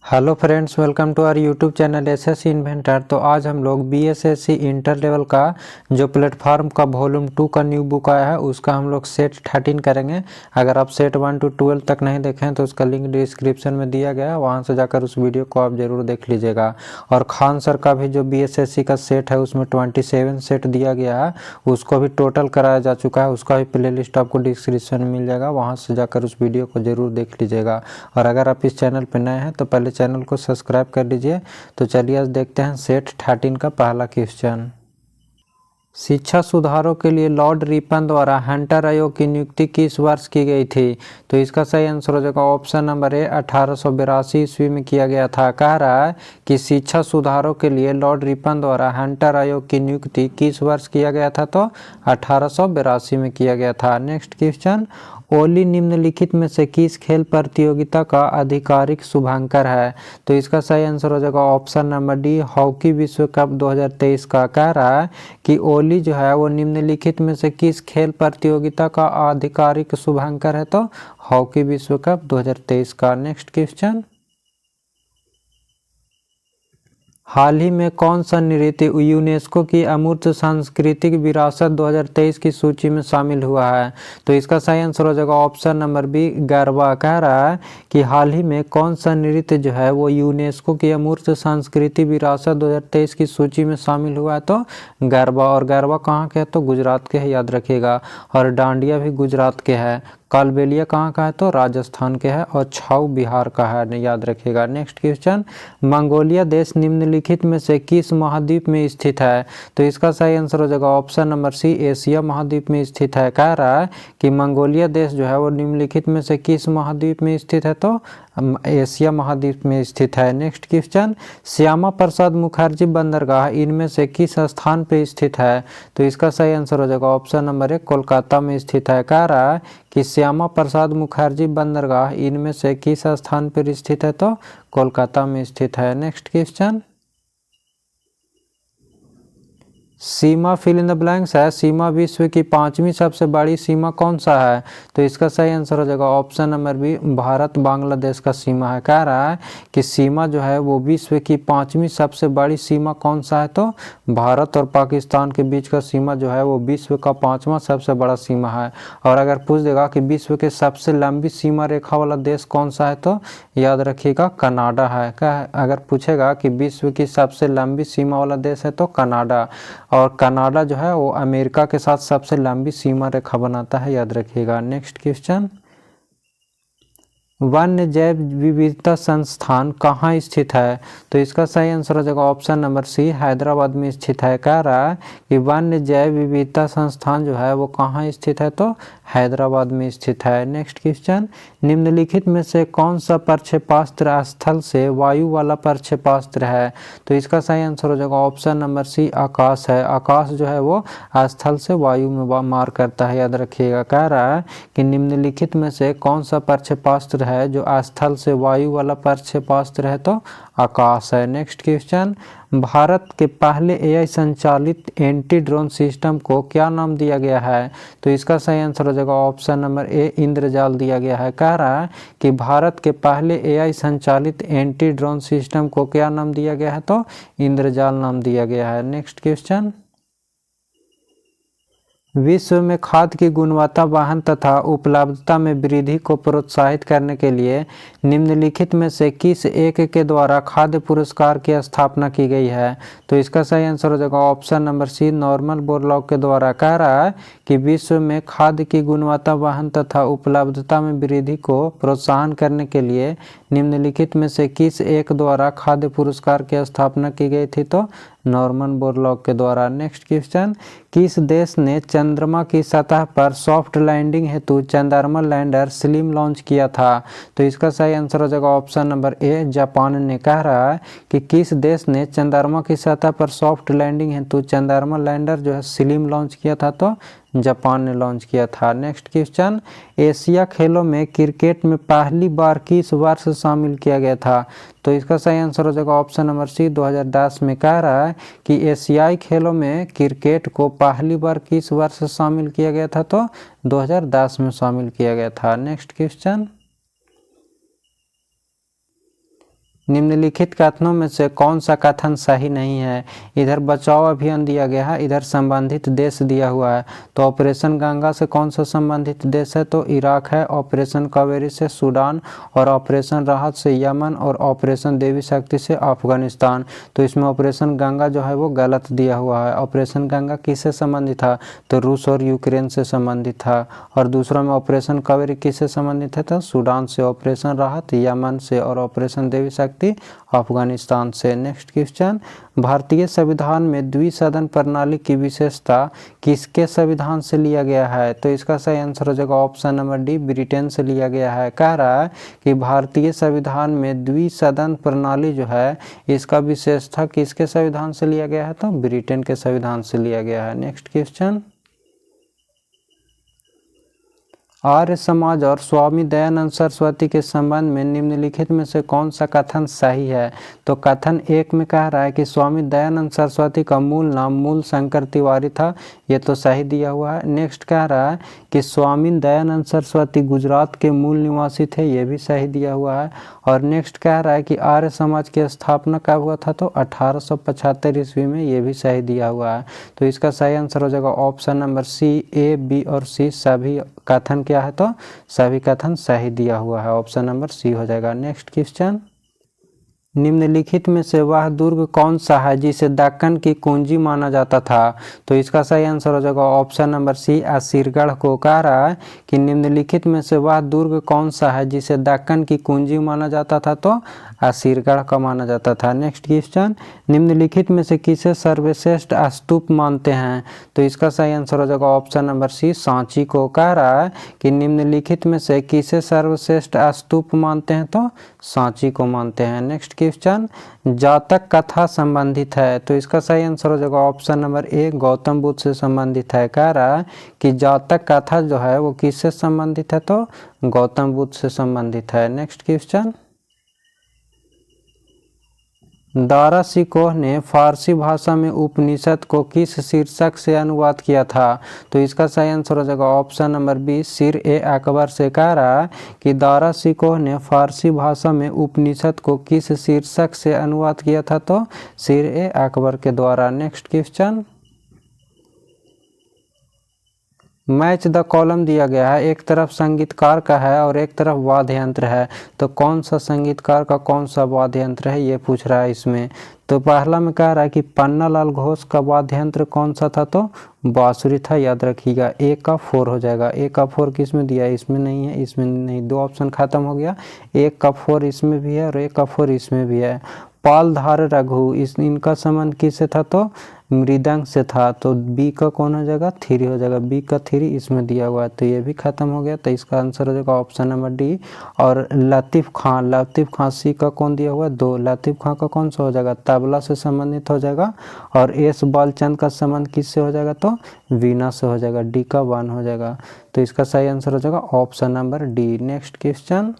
Hello friends, welcome to our YouTube channel SSC Inventor. तो आज हम लोग बीएसएससी इंटर लेवल का जो प्लेटफॉर्म का वॉल्यूम 2 का न्यू बुक आया है उसका हम लोग सेट 13 करेंगे। अगर आप सेट 1 to 12 तक नहीं देखें तो उसका लिंक डिस्क्रिप्शन में दिया गया है, वहां से जाकर उस वीडियो को आप ज़रूर देख लीजिएगा। और खान सर का भी जो बीएसएससी का सेट है उसमें 27 सेट दिया गया है, उसको भी टोटल कराया जा चुका है। उसका भी प्ले लिस्ट आपको डिस्क्रिप्शन में मिल जाएगा, वहाँ से जाकर उस वीडियो को ज़रूर देख लीजिएगा। और अगर आप इस चैनल पर नए हैं तो पहले चैनल को सब्सक्राइब कर लीजिए। तो चलिए आज देखते हैं सेट 13 का पहला क्वेश्चन। शिक्षा सुधारों के लिए लॉर्ड रिपन द्वारा हंटर आयोग की नियुक्ति किस वर्ष की गई थी? तो इसका सही आंसर हो जाएगा ऑप्शन नंबर ए, 1882 ईस्वी में किया गया था। कह रहा है कि शिक्षा सुधारों के लिए लॉर्ड रिपन द्वारा हंटर आयोग की नियुक्ति किस वर्ष किया गया था? तो 1882 में किया गया था। नेक्स्ट क्वेश्चन, ओली निम्नलिखित में से किस खेल प्रतियोगिता का आधिकारिक शुभांकर है? तो इसका सही आंसर हो जाएगा ऑप्शन नंबर डी, हॉकी विश्व कप 2023 का। कह रहा है कि ओली जो है वो निम्नलिखित में से किस खेल प्रतियोगिता का आधिकारिक शुभांकर है? तो हॉकी विश्व कप 2023 का। नेक्स्ट क्वेश्चन, हाल ही में कौन सा नृत्य यूनेस्को की अमूर्त सांस्कृतिक विरासत 2023 की सूची में शामिल हुआ है? तो इसका सही आंसर हो जाएगा ऑप्शन नंबर बी, गरबा। कह रहा है कि हाल ही में कौन सा नृत्य जो है वो यूनेस्को की अमूर्त सांस्कृतिक विरासत 2023 की सूची में शामिल हुआ है? तो गरबा। और गरबा कहाँ के है? तो गुजरात के है, याद रखिएगा। और डांडिया भी गुजरात के है। कालबेलिया कहाँ का है? तो राजस्थान के है। और छाऊ बिहार का है, याद रखिएगा। नेक्स्ट क्वेश्चन, मंगोलिया देश निम्नलिखित में से किस महाद्वीप में स्थित है? तो इसका सही आंसर हो जाएगा ऑप्शन नंबर सी, एशिया महाद्वीप में स्थित है। कह रहा है कि मंगोलिया देश जो है वो निम्नलिखित में से किस महाद्वीप में स्थित है? तो एशिया महाद्वीप में स्थित है। नेक्स्ट क्वेश्चन, श्यामा प्रसाद मुखर्जी बंदरगाह इनमें से किस स्थान पर स्थित है? तो इसका सही आंसर हो जाएगा ऑप्शन नंबर ए, कोलकाता में स्थित है। कह रहा है कि श्यामा प्रसाद मुखर्जी बंदरगाह इनमें से किस स्थान पर स्थित है? तो कोलकाता में स्थित है। नेक्स्ट क्वेश्चन, सीमा फिल इन द ब्लैंक्स है। सीमा विश्व की 5वीं सबसे बड़ी सीमा कौन सा है? तो इसका सही आंसर हो जाएगा option number B, Bharat Bangladesh का सीमा है। कह रहा है कि सीमा जो है वो विश्व की 5वीं सबसे बड़ी सीमा कौन सा है? तो भारत और पाकिस्तान के बीच का सीमा जो है वो विश्व का 5वां सबसे बड़ा सीमा है। और अगर पूछ देगा कि विश्व के सबसे लंबी सीमा रेखा वाला देश कौन सा है? तो याद रखिएगा कनाडा है। अगर पूछेगा कि विश्व की सबसे लंबी सीमा वाला देश है तो कनाडा। और कनाडा जो है वो अमेरिका के साथ सबसे लंबी सीमा रेखा बनाता है, याद रखिएगा। नेक्स्ट क्वेश्चन, वन्य जैव विविधता संस्थान कहाँ स्थित है? तो इसका सही आंसर हो जाएगा ऑप्शन नंबर सी, हैदराबाद में स्थित है। कह रहा है कि वन्य जैव विविधता संस्थान जो है वो कहाँ स्थित है? तो हैदराबाद में स्थित है। नेक्स्ट क्वेश्चन, निम्नलिखित में से कौन सा प्रक्षेपास्त्र स्थल से वायु वाला प्रक्षेपास्त्र है? तो इसका सही आंसर हो जाएगा ऑप्शन नंबर सी, आकाश है। आकाश जो है वो स्थल से वायु में मार करता है, याद रखिएगा। कह रहा है कि निम्नलिखित में से कौन सा प्रक्षेपास्त्र है जो स्थल से वायु वाला प्रक्षेपास्त्र है? तो आकाश है। नेक्स्ट क्वेश्चन, भारत के पहले एआई संचालित एंटी ड्रोन सिस्टम को क्या नाम दिया गया है? तो इसका सही आंसर हो जाएगा ऑप्शन नंबर ए, इंद्रजाल दिया गया है। कह रहा है कि भारत के पहले एआई संचालित एंटी ड्रोन सिस्टम को क्या नाम दिया गया है? तो इंद्रजाल नाम दिया गया है। नेक्स्ट क्वेश्चन, विश्व में खाद्य की गुणवत्ता वाहन तथा उपलब्धता में वृद्धि को प्रोत्साहित करने के लिए निम्नलिखित में से किस एक के द्वारा खाद्य पुरस्कार की स्थापना की गई है? तो इसका सही आंसर हो जाएगा option number C, Norman Borlaug के द्वारा। कह रहा है कि विश्व में खाद्य की गुणवत्ता वाहन तथा उपलब्धता में वृद्धि को प्रोत्साहन करने के लिए निम्नलिखित में से किस एक द्वारा खाद्य पुरस्कार की स्थापना की गई थी? तो नॉर्मन बोरलॉग के द्वारा। नेक्स्ट क्वेश्चन, किस देश ने चंद्रमा की सतह पर सॉफ्ट लैंडिंग हेतु चंद्रमा लैंडर स्लिम लॉन्च किया था? तो इसका सही आंसर हो जाएगा ऑप्शन नंबर ए, जापान ने। कह रहा है कि किस देश ने चंद्रमा की सतह पर सॉफ्ट लैंडिंग हेतु चंद्रमा लैंडर जो है स्लिम लॉन्च किया था? तो जापान ने लॉन्च किया था। नेक्स्ट क्वेश्चन, एशिया खेलों में क्रिकेट में पहली बार किस वर्ष शामिल किया गया था? तो इसका सही आंसर हो जाएगा ऑप्शन नंबर सी, 2010 में। कह रहा है कि एशियाई खेलों में क्रिकेट को पहली बार किस वर्ष शामिल किया गया था? तो 2010 में शामिल किया गया था। नेक्स्ट क्वेश्चन, निम्नलिखित कथनों में से कौन सा कथन सही नहीं है। इधर बचाव अभियान दिया गया है, इधर संबंधित देश दिया हुआ है। तो ऑपरेशन गंगा से कौन सा संबंधित देश है, तो इराक है। ऑपरेशन कावेरी से सूडान, और ऑपरेशन राहत से यमन, और ऑपरेशन देवी शक्ति से अफगानिस्तान। तो इसमें ऑपरेशन गंगा जो है वो गलत दिया हुआ है। ऑपरेशन गंगा किससे संबंधित था, तो रूस और यूक्रेन से संबंधित था। और दूसरा में ऑपरेशन कावेरी किससे संबंधित है, तो सूडान से। ऑपरेशन राहत यमन से, और ऑपरेशन देवी शक्ति अफगानिस्तान से। नेक्स्ट क्वेश्चन, भारतीय संविधान में द्विसदन प्रणाली की विशेषता किसके संविधान से लिया गया है, तो इसका सही आंसर हो जाएगा ऑप्शन नंबर डी, ब्रिटेन से लिया गया है। कह रहा है कि भारतीय संविधान में द्विसदन प्रणाली जो है इसका विशेषता किसके संविधान से लिया गया है, तो ब्रिटेन के संविधान से लिया गया है। नेक्स्ट क्वेश्चन, आर्य समाज और स्वामी दयानंद सरस्वती के संबंध में निम्नलिखित में से कौन सा कथन सही है, तो कथन एक में कह रहा है कि स्वामी दयानंद सरस्वती का मूल नाम मूल शंकर तिवारी था, ये तो सही दिया हुआ है। नेक्स्ट कह रहा है कि स्वामी दयानंद सरस्वती गुजरात के मूल निवासी थे, ये भी सही दिया हुआ है। और नेक्स्ट कह रहा है कि आर्य समाज की स्थापना कब हुआ था, तो 1875 ईस्वी में, ये भी सही दिया हुआ है। तो इसका सही आंसर हो जाएगा ऑप्शन नंबर सी, ए, बी और सी सभी कथन क्या है, तो सभी कथन सही दिया हुआ है। ऑप्शन नंबर सी हो जाएगा। नेक्स्ट क्वेश्चन, निम्नलिखित में से वह दुर्ग कौन सा है जिसे दक्कन की कुंजी माना जाता था, तो इसका सही आंसर हो जाएगा ऑप्शन नंबर सी, असीरगढ़ को। कह रहा है कि निम्नलिखित में से वह दुर्ग कौन सा है जिसे दक्कन की कुंजी माना जाता था, तो असीरगढ़ का माना जाता था। नेक्स्ट क्वेश्चन, निम्नलिखित में से किसे सर्वश्रेष्ठ स्तूप मानते हैं, तो इसका सही आंसर हो जाएगा ऑप्शन नंबर सी, सांची को। कह रहा है कि निम्नलिखित में से किसे सर्वश्रेष्ठ स्तूप मानते हैं, तो सांची को मानते हैं। नेक्स्ट क्वेश्चन, जातक कथा संबंधित है, तो इसका सही आंसर हो जाएगा option number A, Gautam Buddha से संबंधित है। कह रहा है कि जातक कथा जो है वो किससे संबंधित है, तो गौतम बुद्ध से संबंधित है। नेक्स्ट क्वेश्चन, दारा शिकोह ने फारसी भाषा में उपनिषद को किस शीर्षक से अनुवाद किया था, तो इसका सही आंसर हो जाएगा ऑप्शन नंबर बी, सिर ए अकबर से। कह रहा है कि दारा शिकोह ने फारसी भाषा में उपनिषद को किस शीर्षक से अनुवाद किया था, तो सिर ए अकबर के द्वारा। Next question, match the column दिया गया है, एक तरफ संगीतकार का है और एक तरफ वाद्य यंत्र है, तो कौन सा संगीतकार का कौन सा वाद्य यंत्र है, ये पूछ रहा है इसमें। तो पहला में कह रहा है कि पन्नालाल घोष का वाद्य यंत्र कौन सा था, तो बांसुरी था, याद रखिएगा। ए का 4 हो जाएगा। ए का 4 किस में दिया है, इसमें नहीं है, इसमें नहीं, दो ऑप्शन खत्म हो गया। एक का 4 इसमें भी है और एक का 4 इसमें भी है। पालधार रघु, इनका संबंध किससे था, तो मृदंग से था, तो बी का कौन हो जाएगा, 3 हो जाएगा। बी का 3 इसमें दिया हुआ है, तो ये भी खत्म हो गया, तो इसका आंसर हो जाएगा ऑप्शन नंबर डी। और लतीफ़ खां सी का कौन दिया हुआ है, 2। लतीफ़ खां का कौन सा हो जाएगा, तबला से संबंधित हो जाएगा। और एस बालचंद का संबंध किससे हो जाएगा, तो वीणा से हो जाएगा। डी का 1 हो जाएगा, तो इसका सही आंसर हो जाएगा option number D. Next question,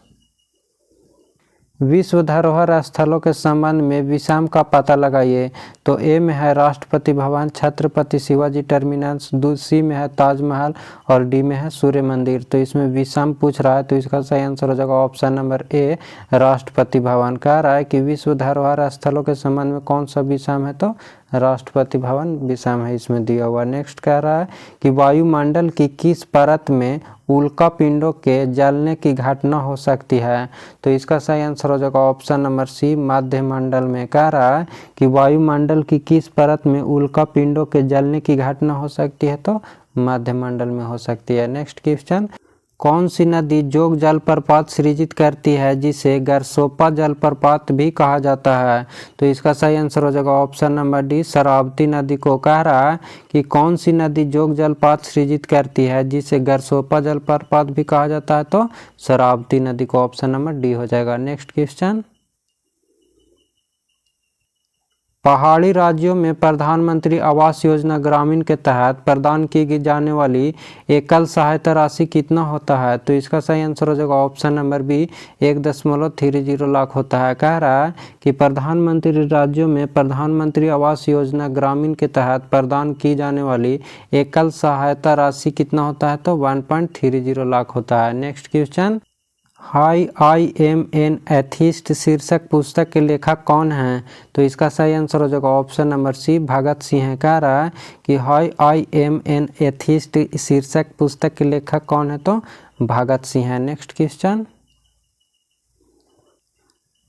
विश्व धरोहर स्थलों के संबंध में विषम का पता लगाइए, तो ए में है राष्ट्रपति भवन, छत्रपति शिवाजी टर्मिनस, सी में है ताजमहल और डी में है सूर्य मंदिर। तो इसमें विषम पूछ रहा है, तो इसका सही आंसर हो जाएगा option number A, Rashtrapati Bhavan. कह रहा है कि विश्व धरोहर स्थलों के संबंध में कौन सा विषम है, तो राष्ट्रपति भवन विषम है, इसमें दिया हुआ। नेक्स्ट कह रहा है कि वायुमंडल की किस परत में उल्का पिंडों के जलने की घटना हो सकती है, तो इसका सही आंसर हो जाएगा ऑप्शन नंबर सी, मध्य मंडल में। कह रहा है कि वायुमंडल की किस परत में उल्का पिंडों के जलने की घटना हो सकती है, तो मध्य मंडल में हो सकती है। नेक्स्ट क्वेश्चन, कौन सी नदी जोग जलप्रपात सृजित करती है जिसे गरसोपा जलप्रपात भी कहा जाता है, तो इसका सही आंसर हो जाएगा ऑप्शन नंबर डी, शरावती नदी को। कह रहा है कि कौन सी नदी जोग जलपात सृजित करती है जिसे गरसोपा जलप्रपात भी कहा जाता है, तो शरावती नदी को। ऑप्शन नंबर डी हो जाएगा। नेक्स्ट क्वेश्चन, पहाड़ी राज्यों में प्रधानमंत्री आवास योजना ग्रामीण के तहत प्रदान की जाने वाली एकल सहायता राशि कितना होता है, तो इसका सही आंसर हो जाएगा ऑप्शन नंबर बी, 1.30 लाख होता है। कह रहा है कि प्रधानमंत्री राज्यों में प्रधानमंत्री आवास योजना ग्रामीण के तहत प्रदान की जाने वाली एकल सहायता राशि कितना होता है, तो 1.30 लाख होता है। Next question, I am an atheist शीर्षक पुस्तक के लेखक कौन हैं? तो इसका सही आंसर हो जाएगा ऑप्शन नंबर सी, भगत सिंह है। कह रहा है कि I am an एथिस्ट शीर्षक पुस्तक के लेखक कौन है? तो भगत सिंह है। नेक्स्ट क्वेश्चन,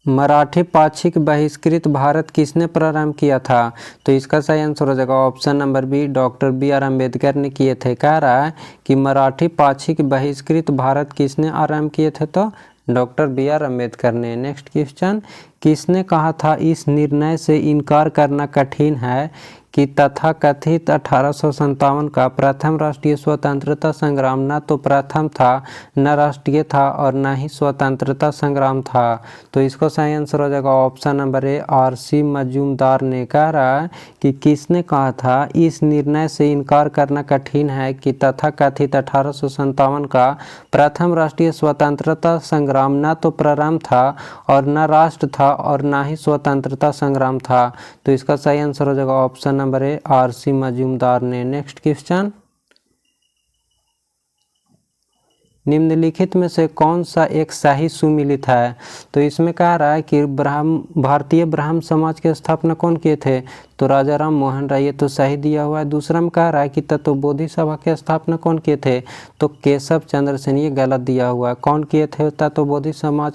मराठी पाक्षिक बहिष्कृत भारत किसने प्रारंभ किया था? तो इसका सही आंसर हो जाएगा option number B, doctor B.R. Ambedkar ने किए थे। कह रहा है कि मराठी पाक्षिक बहिष्कृत भारत किसने आरंभ किए थे? तो डॉक्टर B.R. अम्बेडकर ने। नेक्स्ट क्वेश्चन, किसने कहा था इस निर्णय से इनकार करना कठिन है कि तथाकथित 1857 का प्रथम राष्ट्रीय स्वतंत्रता संग्राम न तो प्रथम था, न राष्ट्रीय था और न ही स्वतंत्रता संग्राम था? तो इसको सही आंसर हो जाएगा option number A, R.C. Majumdar ने। कह रहा है कि किसने कहा था इस निर्णय से इनकार करना कठिन है कि तथाकथित 1857 का प्रथम राष्ट्रीय स्वतंत्रता संग्राम न तो प्रारंभ था और न राष्ट्र था और न ही स्वतंत्रता संग्राम था? तो इसका सही आंसर हो जाएगा option number A, R.C. Majumdar ने। नेक्स्ट क्वेश्चन, निम्नलिखित में से कौन सा एक सही सुमिलित है? तो इसमें कह रहा है कि भारतीय ब्राह्मण समाज की स्थापना कौन किए थे? तो राजा राम मोहन राय, ये तो सही दिया हुआ है। दूसरा में कह रहा है कि तत्वबोधि सभा की स्थापना कौन किए थे? तो केशव चंद्र सेन, ये गलत दिया हुआ है। कौन किए थे तत्वबोधि सभा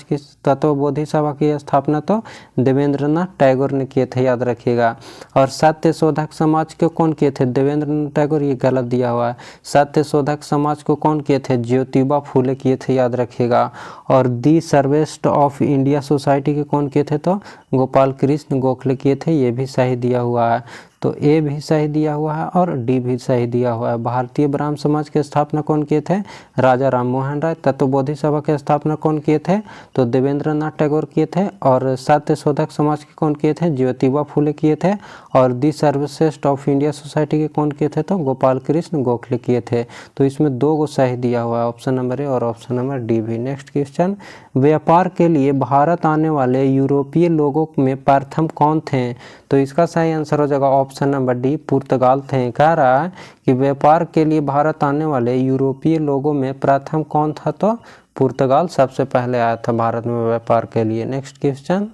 की स्थापना? तो देवेंद्रनाथ टैगोर ने किए थे, याद रखिएगा। और सत्य शोधक समाज को कौन किए थे? देवेंद्रनाथ टैगोर, ये गलत दिया हुआ है। सत्य शोधक समाज को कौन किए थे? ज्योतिबा फूले किए थे, याद रखिएगा। और दी सर्वेस्ट ऑफ इंडिया सोसाइटी के कौन किए थे? तो गोपाल कृष्ण गोखले किए थे, ये भी सही दिया हुआ है। तो ए भी सही दिया हुआ है और डी भी सही दिया हुआ है। भारतीय ब्राह्मण समाज की स्थापना कौन किए थे? राजा राम मोहन राय। तत्वबोधि सभा की स्थापना कौन किए थे? तो देवेंद्रनाथ टैगोर किए थे। और सत्य शोधक समाज के कौन किए थे? ज्योतिबा फूले किए थे। और दी सर्वश्रेष्ठ ऑफ इंडिया सोसाइटी के कौन किए थे? तो गोपाल कृष्ण गोखले किए थे। तो इसमें 2 को सही दिया हुआ है, ऑप्शन नंबर ए और ऑप्शन नंबर डी भी। नेक्स्ट क्वेश्चन, व्यापार के लिए भारत आने वाले यूरोपीय लोगों में प्रथम कौन थे? तो इसका सही आंसर हो जाएगा ऑप्शन नंबर डी, पुर्तगाल थे। कह रहा है कि व्यापार के लिए भारत आने वाले यूरोपीय लोगों में प्रथम कौन था? तो पुर्तगाल सबसे पहले आया था भारत में व्यापार के लिए। नेक्स्ट क्वेश्चन,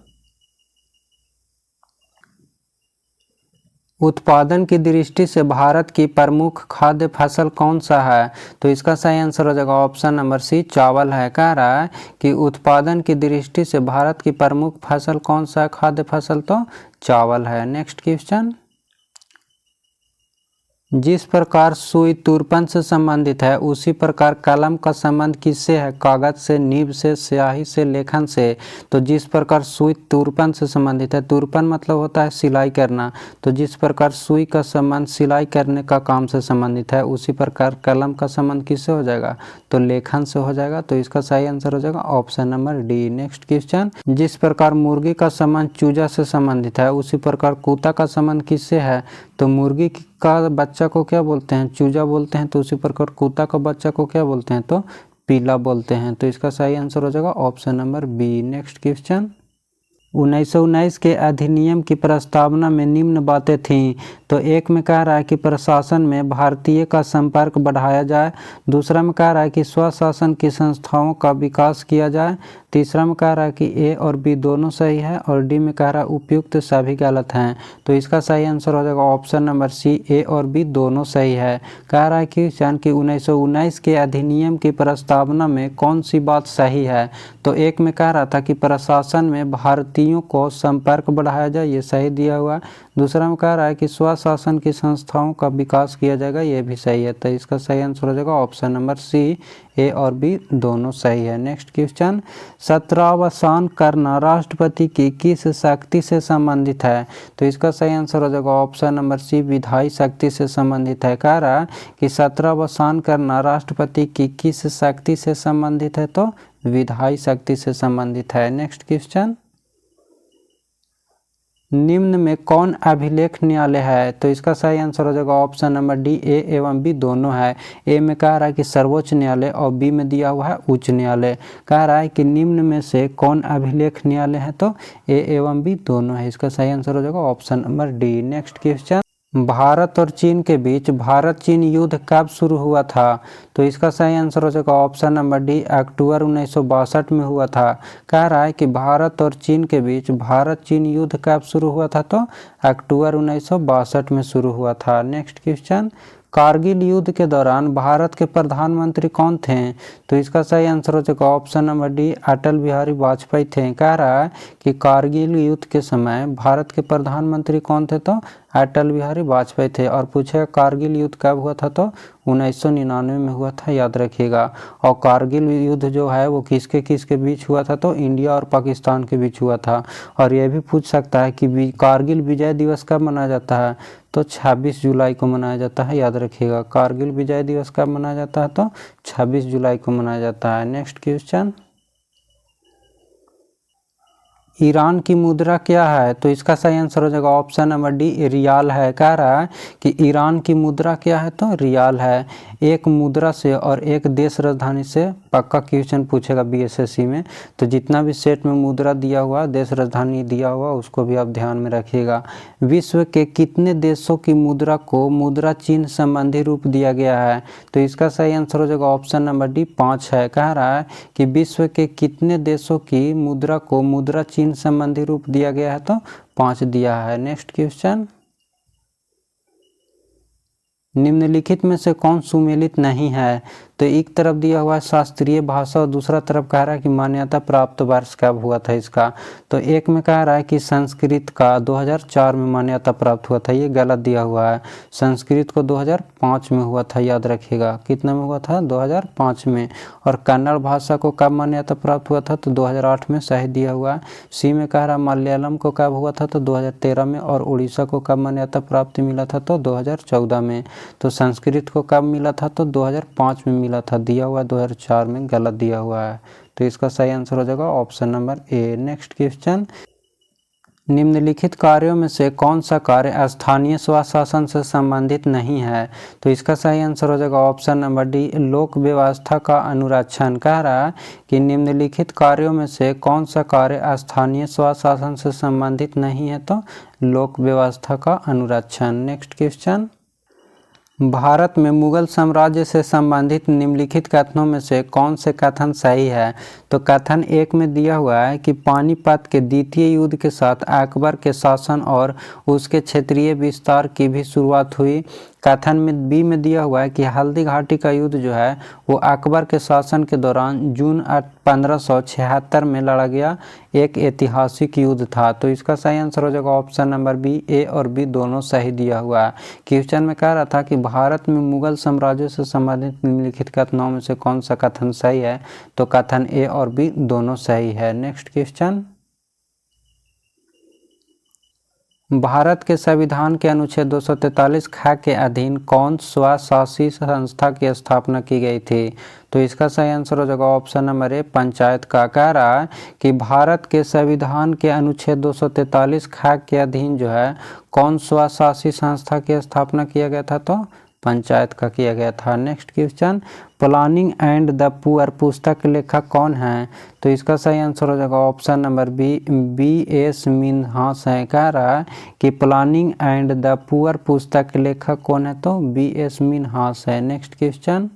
उत्पादन की दृष्टि से भारत की प्रमुख खाद्य फसल कौन सा है? तो इसका सही आंसर हो जाएगा ऑप्शन नंबर सी, चावल है। कह रहा है कि उत्पादन की दृष्टि से भारत की प्रमुख फसल कौन सा है खाद्य फसल? तो चावल है। नेक्स्ट क्वेश्चन, जिस प्रकार सुई तुरपन से संबंधित है उसी प्रकार कलम का संबंध किससे है? कागज से, नीब से, स्याही से, लेखन से? तो जिस प्रकार सुई तुरपन से संबंधित है, तुरपन मतलब होता है सिलाई करना, तो जिस प्रकार सुई का संबंध सिलाई करने का काम से संबंधित है उसी प्रकार कलम का संबंध किससे हो जाएगा? तो लेखन से हो जाएगा। तो इसका सही आंसर हो जाएगा option number D. Next question, जिस प्रकार मुर्गी का संबंध चूजा से संबंधित है उसी प्रकार कुत्ता का संबंध किससे है? तो मुर्गी का बच्चा को क्या बोलते हैं? चूजा बोलते हैं। तो उसी प्रकार कुत्ता का बच्चा को क्या बोलते हैं? तो पीला बोलते हैं। तो इसका सही आंसर हो जाएगा option number B. Next question, 1919 के अधिनियम की प्रस्तावना में निम्न बातें थीं। तो एक में कह रहा है कि प्रशासन में भारतीय का संपर्क बढ़ाया जाए। दूसरा में कह रहा है कि स्वशासन की संस्थाओं का विकास किया जाए। तीसरा में कह रहा है कि ए और बी दोनों सही है। और डी में कह रहा है उपयुक्त सभी गलत हैं। तो इसका सही आंसर हो जाएगा ऑप्शन नंबर सी, ए और बी दोनों सही है। कह रहा है कि 1919 के अधिनियम की प्रस्तावना में कौन सी बात सही है? तो एक में कह रहा था कि प्रशासन में भारतीयों को संपर्क बढ़ाया जाए, ये सही दिया हुआ है। दूसरा में कह रहा है कि स्वशासन की संस्थाओं का विकास किया जाएगा, ये भी सही है। तो इसका सही आंसर हो जाएगा ऑप्शन नंबर सी, ए और बी दोनों सही है। नेक्स्ट क्वेश्चन, सत्रावसान करना राष्ट्रपति की किस शक्ति से संबंधित है? तो इसका सही आंसर हो जाएगा ऑप्शन नंबर सी, विधायी शक्ति से संबंधित है। कह रहा है कि सत्रावसान करना राष्ट्रपति की किस शक्ति से संबंधित है? तो विधायी शक्ति से संबंधित है। नेक्स्ट क्वेश्चन, निम्न में कौन अभिलेख न्यायालय है? तो इसका सही आंसर हो जाएगा ऑप्शन नंबर डी, ए एवं बी दोनों है। ए में कह रहा है कि सर्वोच्च न्यायालय और बी में दिया हुआ है उच्च न्यायालय। कह रहा है कि निम्न में से कौन अभिलेख न्यायालय है? तो ए एवं बी दोनों है। इसका सही आंसर हो जाएगा option number D. Next question, Bharat और चीन के बीच भारत चीन युद्ध कब शुरू हुआ था? तो इसका सही आंसर हो जाएगा ऑप्शन नंबर डी, अक्टूबर 1962 में हुआ था। कह रहा है कि भारत और चीन के बीच भारत चीन युद्ध कब शुरू हुआ था? तो अक्टूबर 1962 में शुरू हुआ था। नेक्स्ट क्वेश्चन, कारगिल युद्ध के दौरान भारत के प्रधानमंत्री कौन थे? तो इसका सही आंसर हो जाएगा option number D, Atal Bihari Vajpayee थे। कह रहा है कि कारगिल युद्ध के समय भारत के प्रधानमंत्री कौन थे? तो अटल बिहारी वाजपेयी थे। और पूछेगा कारगिल युद्ध कब हुआ था? तो 1999 में हुआ था, याद रखिएगा। और कारगिल युद्ध जो है वो किसके किसके बीच हुआ था? तो इंडिया और पाकिस्तान के बीच हुआ था। और ये भी पूछ सकता है कि कारगिल विजय दिवस कब मनाया जाता है? तो 26 जुलाई को मनाया जाता है, याद रखिएगा। कारगिल विजय दिवस कब मनाया जाता है? तो 26 जुलाई को मनाया जाता है। नेक्स्ट क्वेश्चन, ईरान की मुद्रा क्या है? तो इसका सही आंसर हो जाएगा ऑप्शन नंबर डी, रियाल है। कह रहा है कि ईरान की मुद्रा क्या है? तो रियाल है। एक मुद्रा से और एक देश राजधानी से पक्का क्वेश्चन पूछेगा बीएसएससी में। तो जितना भी सेट में मुद्रा दिया हुआ, देश राजधानी दिया हुआ, उसको भी आप ध्यान में रखिएगा। विश्व के कितने देशों की मुद्रा को मुद्रा चिन्ह संबंधी रूप दिया गया है? तो इसका सही आंसर हो जाएगा ऑप्शन नंबर डी, 5 है। कह रहा है कि विश्व के कितने देशों की मुद्रा को मुद्रा चिन्ह संबंधी रूप दिया गया है? तो 5 दिया है। नेक्स्ट क्वेश्चन, निम्नलिखित में से कौन सुमेलित नहीं है? तो एक तरफ दिया हुआ है शास्त्रीय भाषा और दूसरा तरफ कह रहा है कि मान्यता प्राप्त वर्ष कब हुआ था इसका। तो एक में कह रहा है कि संस्कृत का 2004 में मान्यता प्राप्त हुआ था, ये गलत दिया हुआ है। संस्कृत को 2005 में हुआ था, याद रखिएगा। कितना में हुआ था? 2005 में। और कन्नड़ भाषा को कब मान्यता प्राप्त हुआ था? तो 2008 में, सही दिया हुआ है। सी में कह रहा है मलयालम को कब हुआ था? तो 2013 में। और उड़ीसा को कब मान्यता प्राप्ति मिला था? तो 2014 में। तो संस्कृत को कब मिला था? तो 2005 में मिला था। दिया हुआ 2004 में, गलत दिया हुआ है। तो इसका सही आंसर हो जाएगा option number A. Next question, निम्नलिखित कार्यों में से कौन सा कार्य स्थानीय स्वशासन से संबंधित नहीं है? तो इसका सही आंसर हो जाएगा ऑप्शन नंबर डी, लोक व्यवस्था का अनुरक्षण। कह रहा है कि निम्नलिखित कार्यों में से कौन सा कार्य स्थानीय स्वशासन से संबंधित नहीं है? तो लोक व्यवस्था का अनुरक्षण। नेक्स्ट क्वेश्चन, भारत में मुगल साम्राज्य से संबंधित निम्नलिखित कथनों में से कौन से कथन सही है? तो कथन एक में दिया हुआ है कि पानीपत के द्वितीय युद्ध के साथ अकबर के शासन और उसके क्षेत्रीय विस्तार की भी शुरुआत हुई। कथन में बी में दिया हुआ है कि हल्दी घाटी का युद्ध जो है वो अकबर के शासन के दौरान जून 1576 में लड़ा गया एक ऐतिहासिक युद्ध था। तो इसका सही आंसर हो जाएगा ऑप्शन नंबर बी, ए और बी दोनों सही दिया हुआ है। क्वेश्चन में कह रहा था कि भारत में मुगल साम्राज्य से संबंधित निम्नलिखित कथनों में से कौन सा कथन सही है? तो कथन ए और बी दोनों सही है। नेक्स्ट क्वेश्चन, भारत के संविधान के अनुच्छेद 243 ख के अधीन कौन स्वशासी संस्था की स्थापना की गई थी? तो इसका सही आंसर हो जाएगा ऑप्शन नंबर ए, पंचायत का। कह रहा है कि भारत के संविधान के अनुच्छेद 243 ख के अधीन जो है कौन स्वशासी संस्था की स्थापना किया गया था? तो पंचायत का किया गया था। Next question, planning and the poor पुस्तक के लेखक कौन है? तो इसका सही आंसर हो जाएगा option number B, B S. Minhas है। कह रहा है कि प्लानिंग एंड द पुअर पुस्तक के लेखक कौन है? तो बी.एस. मिन्हास है। नेक्स्ट क्वेश्चन,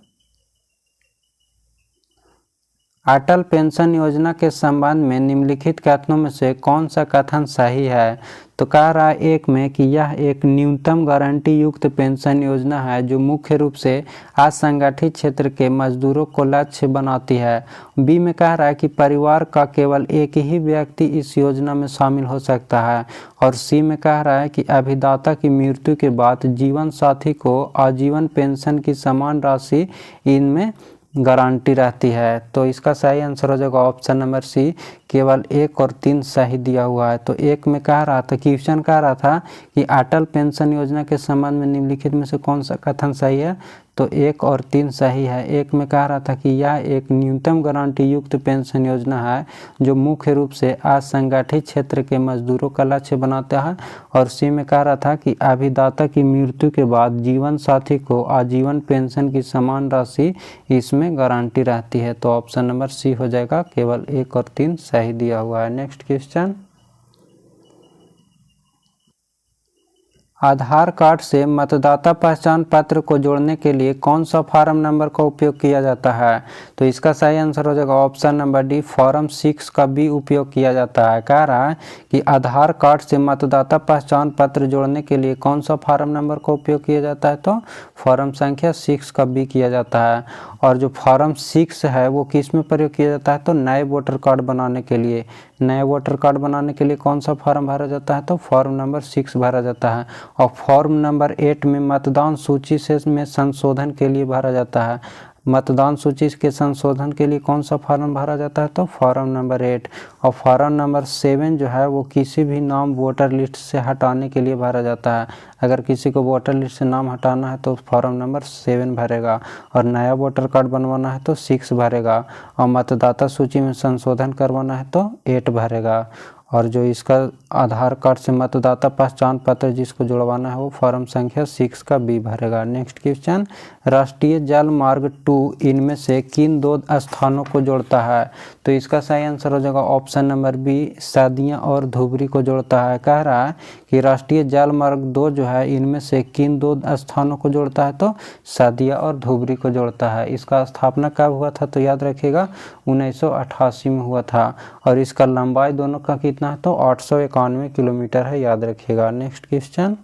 अटल पेंशन योजना के संबंध में निम्नलिखित कथनों में से कौन सा कथन सही है? तो कह रहा है एक में कि यह एक न्यूनतम गारंटी युक्त पेंशन योजना है जो मुख्य रूप से असंगठित क्षेत्र के मजदूरों को लक्ष्य बनाती है। बी में कह रहा है कि परिवार का केवल एक ही व्यक्ति इस योजना में शामिल हो सकता है। और सी में कह रहा है कि अभिदाता की मृत्यु के बाद जीवन साथी को आजीवन पेंशन की समान राशि इनमें गारंटी रहती है। तो इसका सही आंसर हो जाएगा ऑप्शन नंबर सी, केवल 1 और 3 सही दिया हुआ है। तो एक में कह रहा था, क्वेश्चन कह रहा था कि अटल पेंशन योजना के संबंध में निम्नलिखित में से कौन सा कथन सही है? तो 1 और 3 सही है। एक में कह रहा था कि यह एक न्यूनतम गारंटी युक्त पेंशन योजना है जो मुख्य रूप से असंगठित क्षेत्र के मजदूरों का लक्ष्य बनाता है। और सी में कह रहा था कि अभिदाता की मृत्यु के बाद जीवन साथी को आजीवन पेंशन की समान राशि इसमें गारंटी रहती है। तो ऑप्शन नंबर सी हो जाएगा, केवल 1 और 3 सही दिया हुआ है। नेक्स्ट क्वेश्चन, आधार कार्ड से मतदाता पहचान पत्र को जोड़ने के लिए कौन सा फॉर्म नंबर का उपयोग किया जाता है? तो इसका सही आंसर हो जाएगा ऑप्शन नंबर डी, फॉर्म 6 का भी उपयोग किया जाता है। कह रहा है कि आधार कार्ड से मतदाता पहचान पत्र जोड़ने के लिए कौन सा फॉर्म नंबर का उपयोग किया जाता है? तो फॉर्म संख्या 6 का भी किया जाता है। और जो फॉर्म 6 है वो किस में प्रयोग किया जाता है? तो नए वोटर कार्ड बनाने के लिए। नए वोटर कार्ड बनाने के लिए कौन सा फॉर्म भरा जाता है? तो फॉर्म नंबर 6 भरा जाता है। और फॉर्म नंबर 8 में मतदान सूची से में संशोधन के लिए भरा जाता है। मतदान सूची के संशोधन के लिए कौन सा फॉर्म भरा जाता है? तो फॉर्म नंबर 8। और फॉर्म नंबर 7 जो है वो किसी भी नाम वोटर लिस्ट से हटाने के लिए भरा जाता है। अगर किसी को वोटर लिस्ट से नाम हटाना है तो फॉर्म नंबर 7 भरेगा, और नया वोटर कार्ड बनवाना है तो 6 भरेगा, और मतदाता सूची में संशोधन करवाना है तो 8 भरेगा। और जो इसका आधार कार्ड से मतदाता पहचान पत्र जिसको जुड़वाना है वो फॉर्म संख्या 6 का बी भरेगा। नेक्स्ट क्वेश्चन, राष्ट्रीय जल मार्ग 2 इनमें से किन 2 स्थानों को जोड़ता है? तो इसका सही आंसर हो जाएगा ऑप्शन नंबर बी, सादिया और धुबरी को जोड़ता है। कह रहा है कि राष्ट्रीय जल मार्ग 2 जो है इनमें से किन 2 स्थानों को जोड़ता है? तो सादिया और धुबरी को जोड़ता है। इसका स्थापना कब हुआ था? तो याद रखिएगा 1988 में हुआ था। और इसका लंबाई दोनों का कितना है? तो 891 किलोमीटर है, याद रखिएगा। Next question,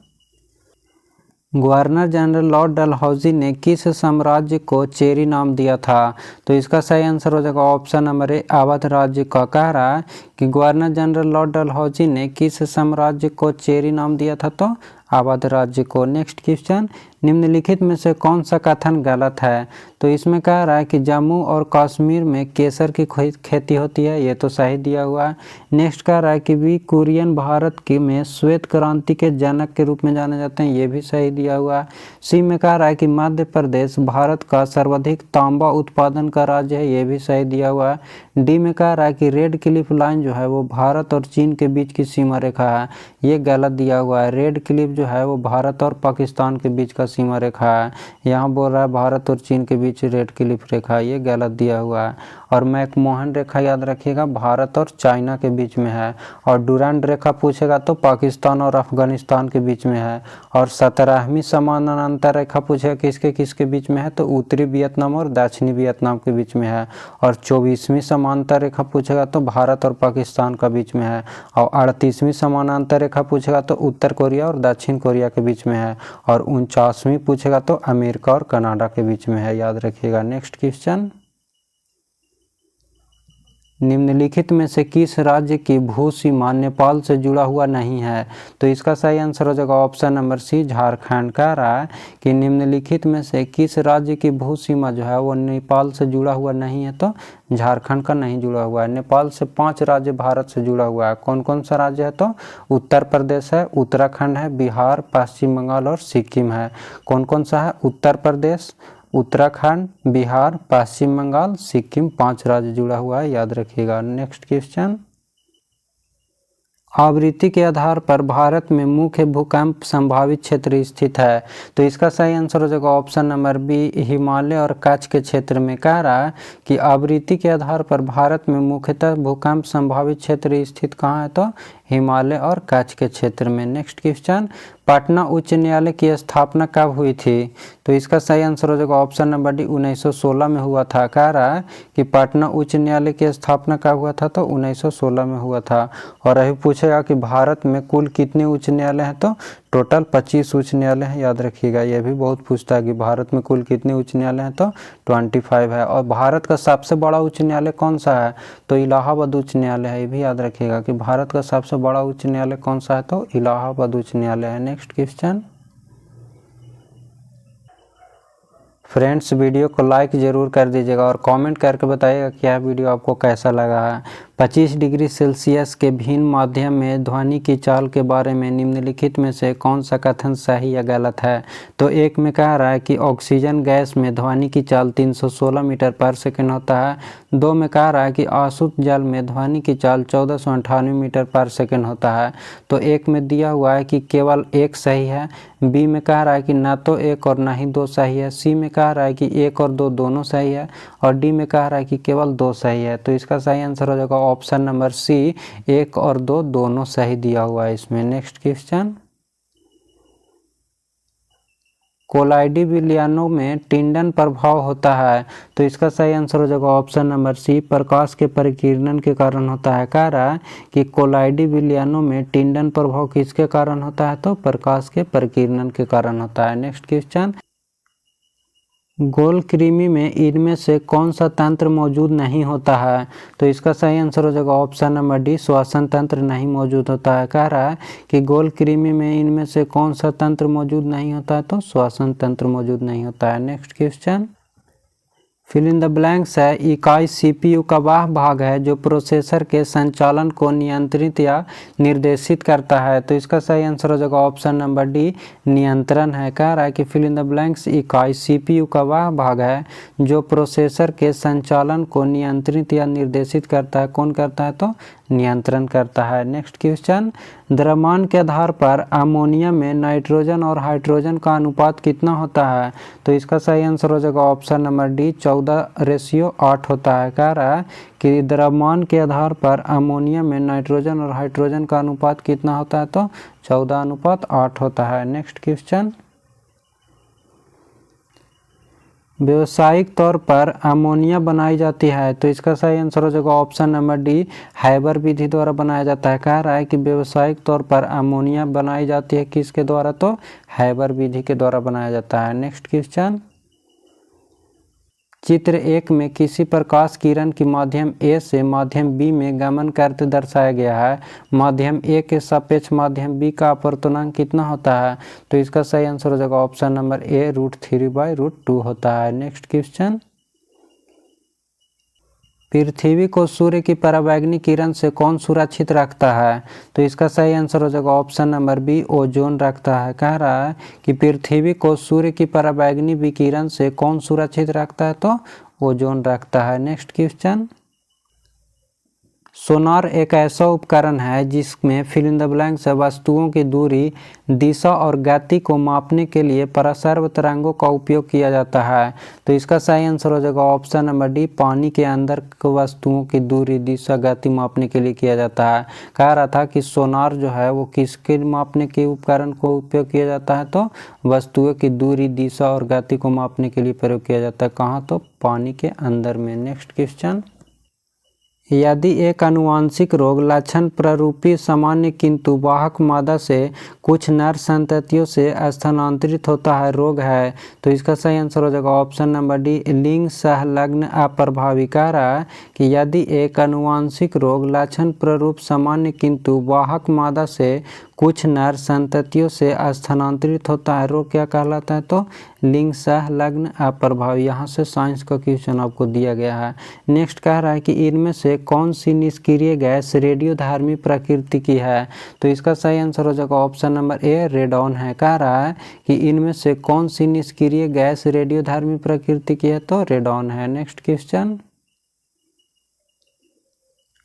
governor general Lord Dalhousie ने किस साम्राज्य को चेरी नाम दिया था? तो इसका सही आंसर हो जाएगा ऑप्शन नंबर ए, अवध राज्य का। कह रहा है कि गवर्नर जनरल लॉर्ड डलहौजी ने किस साम्राज्य को चेरी नाम दिया था? तो अवध राज्य को। नेक्स्ट क्वेश्चन, निम्नलिखित में से कौन सा कथन गलत है? तो इसमें कह रहा है कि जम्मू और कश्मीर में केसर की खेती होती है, ये तो सही दिया हुआ है। नेक्स्ट कह रहा है कि वी कुरियन भारत की में श्वेत क्रांति के जनक के रूप में जाने जाते हैं, ये भी सही दिया हुआ है। सी में कह रहा है कि मध्य प्रदेश भारत का सर्वाधिक तांबा उत्पादन का राज्य है, ये भी सही दिया हुआ है। डी में कह रहा है कि रेड क्लिफ लाइन जो है वो भारत और चीन के बीच की सीमा रेखा है, ये गलत दिया हुआ है। रेड क्लिफ जो है वो भारत और पाकिस्तान के बीच का सीमा रेखा है, यहाँ बोल रहा है भारत और चीन के बीच रेड क्लिफ रेखा, ये गलत दिया हुआ है। और मैकमोहन रेखा याद रखिएगा भारत और चाइना के बीच में है। और डुरांड रेखा पूछेगा तो पाकिस्तान और अफगानिस्तान के बीच में है। और 17वीं समानांतर रेखा पूछेगा किसके किसके बीच में है? तो उत्तरी वियतनाम और दक्षिणी वियतनाम के बीच में है। और 24वीं समानांतर रेखा पूछेगा तो भारत और पाकिस्तान का बीच में है। और 38वीं समानांतर रेखा पूछेगा तो उत्तर कोरिया और दक्षिण कोरिया के बीच में है। और 49वीं पूछेगा तो अमेरिका और कनाडा के बीच में है, याद रखिएगा। नेक्स्ट क्वेश्चन, निम्नलिखित में से किस राज्य की भू सीमा नेपाल से जुड़ा हुआ नहीं है? तो इसका सही आंसर हो जाएगा ऑप्शन नंबर सी, झारखंड। कह रहा है कि निम्नलिखित में से किस राज्य की भू सीमा जो है वो नेपाल से जुड़ा हुआ नहीं है? तो झारखंड का नहीं जुड़ा हुआ है। नेपाल से 5 राज्य भारत से जुड़ा हुआ है। कौन कौन सा राज्य है? तो उत्तर प्रदेश है, उत्तराखंड है, बिहार, पश्चिम बंगाल और सिक्किम है। कौन कौन सा है? उत्तर प्रदेश, उत्तराखंड, बिहार, पश्चिम बंगाल, सिक्किम, 5 राज्य जुड़ा हुआ है, याद रखिएगा। नेक्स्ट क्वेश्चन, आवृत्ति के आधार पर भारत में मुख्य भूकंप संभावित क्षेत्र स्थित है। तो इसका सही आंसर हो जाएगा ऑप्शन नंबर बी, हिमालय और कच्छ के क्षेत्र में। कह रहा है कि आवृत्ति के आधार पर भारत में मुख्यतः भूकंप संभावित क्षेत्र स्थित कहाँ है? तो हिमालय और कच्छ के क्षेत्र में। नेक्स्ट क्वेश्चन, पटना उच्च न्यायालय की स्थापना कब हुई थी? तो इसका सही आंसर हो जाएगा ऑप्शन नंबर डी, 1916 में हुआ था। कह रहा है कि पटना उच्च न्यायालय की स्थापना कब हुआ था? तो 1916 में हुआ था। और अभी पूछेगा कि भारत में कुल कितने उच्च न्यायालय हैं? तो टोटल 25 उच्च न्यायालय हैं, याद रखिएगा। यह भी बहुत पूछता है कि भारत में कुल कितने उच्च न्यायालय हैं? तो 25 है। और भारत का सबसे बड़ा उच्च न्यायालय कौन सा है? तो इलाहाबाद उच्च न्यायालय है। ये भी याद रखिएगा कि भारत का सबसे बड़ा उच्च न्यायालय कौन सा है? तो इलाहाबाद उच्च न्यायालय है। नेक्स्ट क्वेश्चन, फ्रेंड्स वीडियो को लाइक ज़रूर कर दीजिएगा और कमेंट करके बताइएगा कि यह वीडियो आपको कैसा लगा है। 25 डिग्री सेल्सियस के भिन्न माध्यम में ध्वनि की चाल के बारे में निम्नलिखित में से कौन सा कथन सही या गलत है? तो एक में कह रहा है कि ऑक्सीजन गैस में ध्वनि की चाल 316 मीटर पर सेकंड होता है। 2 में कह रहा है कि आसुत जल में ध्वनि की चाल 1498 मीटर पर सेकंड होता है। तो एक में दिया हुआ है कि केवल एक सही है। बी में कह रहा है कि ना तो एक और ना ही 2 सही है। सी में कह रहा है कि 1 और 2 दोनों सही है। और डी में कह रहा है कि केवल 2 सही है। तो इसका सही आंसर हो जाएगा ऑप्शन नंबर सी, 1 और 2 दोनों सही दिया हुआ है इसमें। नेक्स्ट क्वेश्चन, कोलाइडी विलियनों में टिंडन प्रभाव होता है। तो इसका सही आंसर हो जाएगा ऑप्शन नंबर सी, प्रकाश के परिकीर्णन के कारण होता है। कह रहा है कि कोलाइडी विलियनों में टिंडन प्रभाव किसके कारण होता है, तो प्रकाश के परिकीर्णन के कारण होता है। नेक्स्ट क्वेश्चन, गोल कृमि में इनमें से कौन सा तंत्र मौजूद नहीं होता है। तो इसका सही आंसर हो जाएगा ऑप्शन नंबर डी, श्वसन तंत्र नहीं मौजूद होता है। कह रहा है कि गोल कृमि में इनमें से कौन सा तंत्र मौजूद नहीं होता है, तो श्वसन तंत्र मौजूद नहीं होता है। Next question, fill in the blanks है, इकाई सीपीयू का वह भाग है जो प्रोसेसर के संचालन को नियंत्रित या निर्देशित करता है। तो इसका सही आंसर हो जाएगा ऑप्शन नंबर डी, नियंत्रण है। कह रहा है कि फिल इन द ब्लैंक्स, इकाई सीपीयू का वह भाग है जो प्रोसेसर के संचालन को नियंत्रित या निर्देशित करता है। कौन करता है, तो नियंत्रण करता है। नेक्स्ट क्वेश्चन, द्रव्यमान के आधार पर अमोनिया में नाइट्रोजन और हाइड्रोजन का अनुपात कितना होता है। तो इसका सही आंसर हो जाएगा ऑप्शन नंबर डी, 14:8 होता है। कह रहा है कि द्रव्यमान के आधार पर अमोनिया में नाइट्रोजन और हाइड्रोजन का अनुपात कितना होता है, तो 14:8 होता है। नेक्स्ट क्वेश्चन, व्यावसायिक तौर पर अमोनिया बनाई जाती है। तो इसका सही आंसर हो जाएगा ऑप्शन नंबर डी, हैबर विधि द्वारा बनाया जाता है। कह रहा है कि व्यावसायिक तौर पर अमोनिया बनाई जाती है किसके द्वारा, तो हैबर विधि के द्वारा बनाया जाता है। नेक्स्ट क्वेश्चन, चित्र 1 में किसी प्रकाश किरण की माध्यम ए से माध्यम बी में गमन करते दर्शाया गया है। माध्यम ए के सापेक्ष माध्यम बी का अपवर्तनांक कितना होता है। तो इसका सही आंसर हो जाएगा ऑप्शन नंबर ए, √3/√2 होता है। नेक्स्ट क्वेश्चन, पृथ्वी को सूर्य की पराबैंगनी किरण से कौन सुरक्षित रखता है। तो इसका सही आंसर हो जाएगा ऑप्शन नंबर बी, ओजोन रखता है। कह रहा है कि पृथ्वी को सूर्य की पराबैंगनी विकिरण से कौन सुरक्षित रखता है, तो ओजोन रखता है। नेक्स्ट क्वेश्चन, सोनार एक ऐसा उपकरण है जिसमें फिल इन द ब्लैंक्स वस्तुओं की दूरी, दिशा और गति को मापने के लिए परासर्व तरंगों का उपयोग किया जाता है। तो इसका सही आंसर हो जाएगा ऑप्शन नंबर डी, पानी के अंदर वस्तुओं की दूरी, दिशा, गति मापने के लिए किया जाता है। कह रहा था कि सोनार जो है वो किसके मापने के उपकरण को उपयोग किया जाता है, तो वस्तुओं की दूरी, दिशा और गति को मापने के लिए प्रयोग किया जाता है। कहाँ, तो पानी के अंदर में। नेक्स्ट क्वेश्चन, यदि एक आनुवांशिक रोग लक्षण प्ररूपी सामान्य किंतु वाहक मादा से कुछ नर संततियों से स्थानांतरित होता है रोग है, तो इसका सही आंसर हो जाएगा ऑप्शन नंबर डी, लिंग संलग्न अप्रभावी। कह रहा है कि यदि एक आनुवांशिक रोग लक्षण प्ररूप सामान्य किंतु वाहक मादा से कुछ नर संततियों से स्थानांतरित होता है रोग क्या कहलाता है, तो लिंग संलग्न अप्रभावी। यहाँ से साइंस का क्वेश्चन आपको दिया गया है। नेक्स्ट कह रहा है कि इनमें से कौन सी निष्क्रिय गैस रेडियोधर्मी प्रकृति की है। तो इसका सही आंसर हो जाएगा ऑप्शन नंबर ए, रेडॉन है। कह रहा है कि इनमें से कौन सी निष्क्रिय गैस रेडियोधर्मी प्रकृति की है, तो रेडॉन है। नेक्स्ट क्वेश्चन,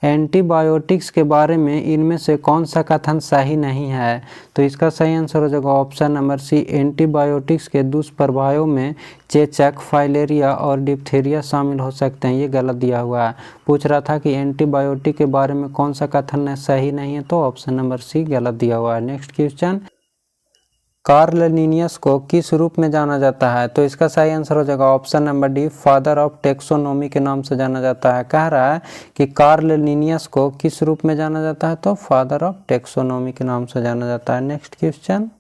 एंटीबायोटिक्स के बारे में इनमें से कौन सा कथन सही नहीं है। तो इसका सही आंसर हो जाएगा ऑप्शन नंबर सी, एंटीबायोटिक्स के दुष्प्रभावों में चेचक, फाइलेरिया और डिप्थीरिया शामिल हो सकते हैं। ये गलत दिया हुआ है। पूछ रहा था कि एंटीबायोटिक के बारे में कौन सा कथन सही नहीं है, तो ऑप्शन नंबर सी गलत दिया हुआ है। नेक्स्ट क्वेश्चन, कार्ल लिनियस को किस रूप में जाना जाता है। तो इसका सही आंसर हो जाएगा option number D, father of taxonomy के नाम से जाना जाता है। कह रहा है कि कार्ल लिनियस को किस रूप में जाना जाता है, तो फादर ऑफ टेक्सोनोमी के नाम से जाना जाता है। नेक्स्ट क्वेश्चन,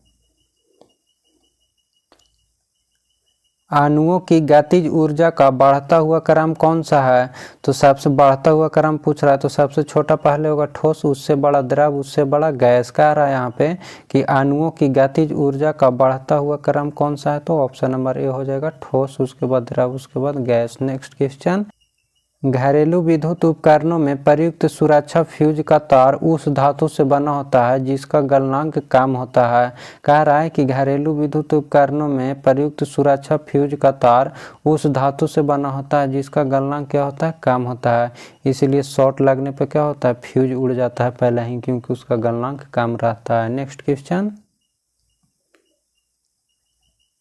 अणुओं की गतिज ऊर्जा का बढ़ता हुआ क्रम कौन सा है। तो सबसे बढ़ता हुआ क्रम पूछ रहा है, तो सबसे छोटा पहले होगा ठोस, उससे बड़ा द्रव, उससे बड़ा गैस। कह रहा है यहाँ पे कि अणुओं की गतिज ऊर्जा का बढ़ता हुआ क्रम कौन सा है, तो ऑप्शन नंबर ए हो जाएगा ठोस, उसके बाद द्रव, उसके बाद गैस। नेक्स्ट क्वेश्चन, घरेलू विद्युत उपकरणों में प्रयुक्त सुरक्षा फ्यूज का तार उस धातु से बना होता है जिसका गलनांक कम होता है। कह रहा है कि घरेलू विद्युत उपकरणों में प्रयुक्त सुरक्षा फ्यूज का तार उस धातु से बना होता है जिसका गलनांक क्या होता है, कम होता है। इसीलिए शॉर्ट लगने पर क्या होता है, फ्यूज उड़ जाता है पहले ही, क्योंकि उसका गलनांक कम रहता है। नेक्स्ट क्वेश्चन,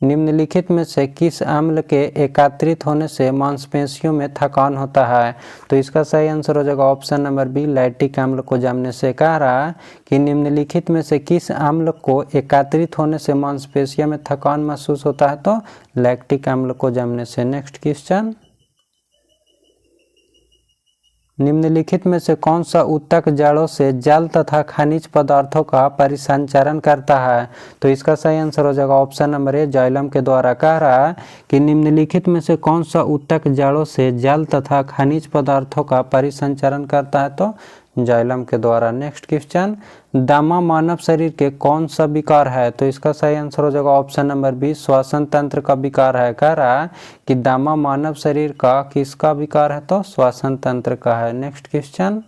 निम्नलिखित में से किस अम्ल के एकत्रित होने से मांसपेशियों में थकान होता है? तो इसका सही आंसर हो जाएगा ऑप्शन नंबर बी, लैक्टिक अम्ल को जमने से। कह रहा है कि निम्नलिखित में से किस अम्ल को एकत्रित होने से मांसपेशियों में थकान महसूस होता है? तो लैक्टिक अम्ल को जमने से। नेक्स्ट क्वेश्चन, निम्नलिखित में से कौन सा ऊतक जड़ों से जल तथा खनिज पदार्थों का परिसंचरण करता है? तो इसका सही आंसर हो जाएगा ऑप्शन नंबर ए, जाइलम के द्वारा। कह रहा है कि निम्नलिखित में से कौन सा ऊतक जड़ों से जल तथा खनिज पदार्थों का परिसंचरण करता है? तो जाइलम के द्वारा। नेक्स्ट क्वेश्चन, दमा मानव शरीर के कौन सा विकार है? तो इसका सही आंसर हो जाएगा ऑप्शन नंबर बी, श्वसन तंत्र का विकार है। कह रहा है कि दमा मानव शरीर का किसका विकार है? तो श्वसन तंत्र का है। नेक्स्ट क्वेश्चन,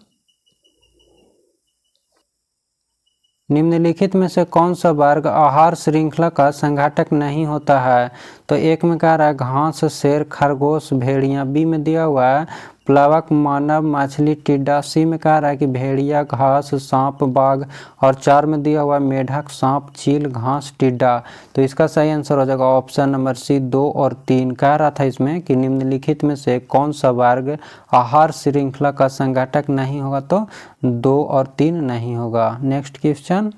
निम्नलिखित में से कौन सा वर्ग आहार श्रृंखला का संघटक नहीं होता है? तो एक में कह रहा है घास, शेर, खरगोश, भेड़िया। बी में दिया हुआ है प्लवक, मानव, मछली, टिड्डा। सी में कह रहा है कि भेड़िया, घास, सांप, बाघ। और 4 में दिया हुआ है मेढक, सांप, चील, घास, टिड्डा। तो इसका सही आंसर हो जाएगा ऑप्शन नंबर सी, 2 और 3। कह रहा था इसमें कि निम्नलिखित में से कौन सा वर्ग आहार श्रृंखला का संघटक नहीं होगा? तो 2 और 3 नहीं होगा। नेक्स्ट क्वेश्चन,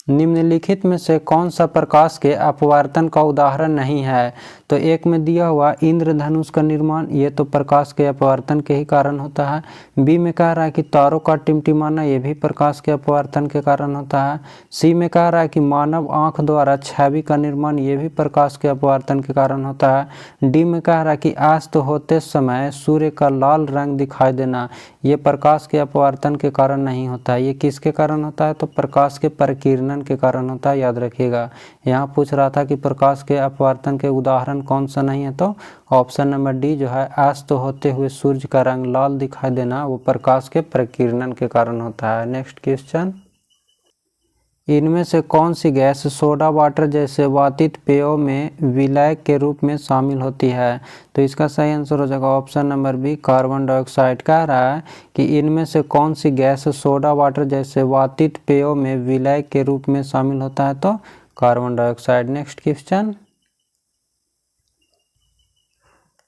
निम्नलिखित में से कौन सा प्रकाश के अपवर्तन का उदाहरण नहीं है? तो एक में दिया हुआ इंद्रधनुष का निर्माण, ये तो प्रकाश के अपवर्तन के ही कारण होता है। बी में कह रहा है कि तारों का टिमटिमाना, ये भी प्रकाश के अपवर्तन के कारण होता है। सी में कह रहा है कि मानव आंख द्वारा छवि का निर्माण, ये भी प्रकाश के अपवर्तन के कारण होता है। डी में कह रहा है कि अस्त होते समय सूर्य का लाल रंग दिखाई देना, ये प्रकाश के अपवर्तन के कारण नहीं होता है। ये किसके कारण होता है? तो प्रकाश के प्रकीर्णन के कारण होता है, याद रखिएगा। यहाँ पूछ रहा था कि प्रकाश के अपवर्तन के उदाहरण कौन सा नहीं है? तो ऑप्शन नंबर डी जो है, अस्त होते हुए सूर्य का रंग लाल दिखाई देना, वो प्रकाश के प्रकीर्णन के कारण होता है। नेक्स्ट क्वेश्चन, इनमें से कौन सी गैस सोडा वाटर जैसे वातित पेयों में विलय के रूप में शामिल होती है? तो इसका सही आंसर हो जाएगा option number B, carbon dioxide. कह रहा है कि इनमें से कौन सी गैस सोडा वाटर जैसे वातित पेयों में विलय के रूप में शामिल होता है? तो carbon dioxide. Next question,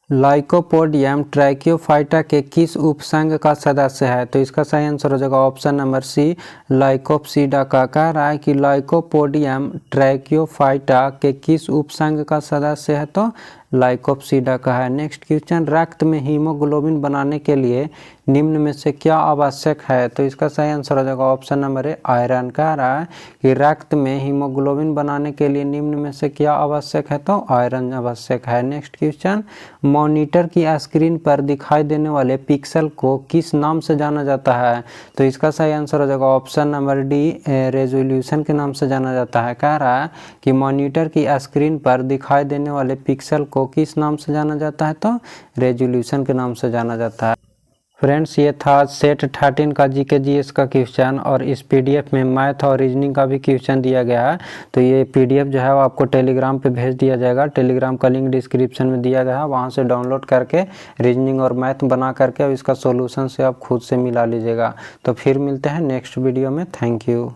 Lycopodium Tracheophyta के किस उपसंघ का सदस्य है? तो इसका सही आंसर हो जाएगा ऑप्शन नंबर सी, लाइकोप्सीडा का। कह रहा है कि लाइकोपोडियम ट्रैकियोफाइटा के किस उपसंघ का सदस्य है? तो लाइकोप्सीडा का है। नेक्स्ट क्वेश्चन, रक्त में हीमोग्लोबिन बनाने के लिए निम्न में से क्या आवश्यक है? तो इसका सही आंसर हो जाएगा ऑप्शन नंबर ए, आयरन। कह रहा है कि रक्त में हीमोग्लोबिन बनाने के लिए निम्न में से क्या आवश्यक है? तो आयरन आवश्यक है। नेक्स्ट क्वेश्चन, मॉनिटर की स्क्रीन पर दिखाई देने वाले पिक्सल को किस नाम से जाना जाता है? तो इसका सही आंसर हो जाएगा ऑप्शन नंबर डी, रेजोल्यूशन के नाम से जाना जाता है। कह रहा है कि मॉनिटर की स्क्रीन पर दिखाई देने वाले पिक्सल को किस नाम से जाना जाता है? तो रेजोल्यूशन के नाम से जाना जाता है। फ्रेंड्स, ये था सेट 13 का जीके जीएस का क्वेश्चन, और इस पीडीएफ में मैथ और रीजनिंग का भी क्वेश्चन दिया गया है। तो ये पीडीएफ जो है वो आपको टेलीग्राम पे भेज दिया जाएगा। टेलीग्राम का लिंक डिस्क्रिप्शन में दिया गया है, वहाँ से डाउनलोड करके रीजनिंग और मैथ बना करके इसका सोल्यूशन से आप खुद से मिला लीजिएगा। तो फिर मिलते हैं नेक्स्ट वीडियो में। Thank you.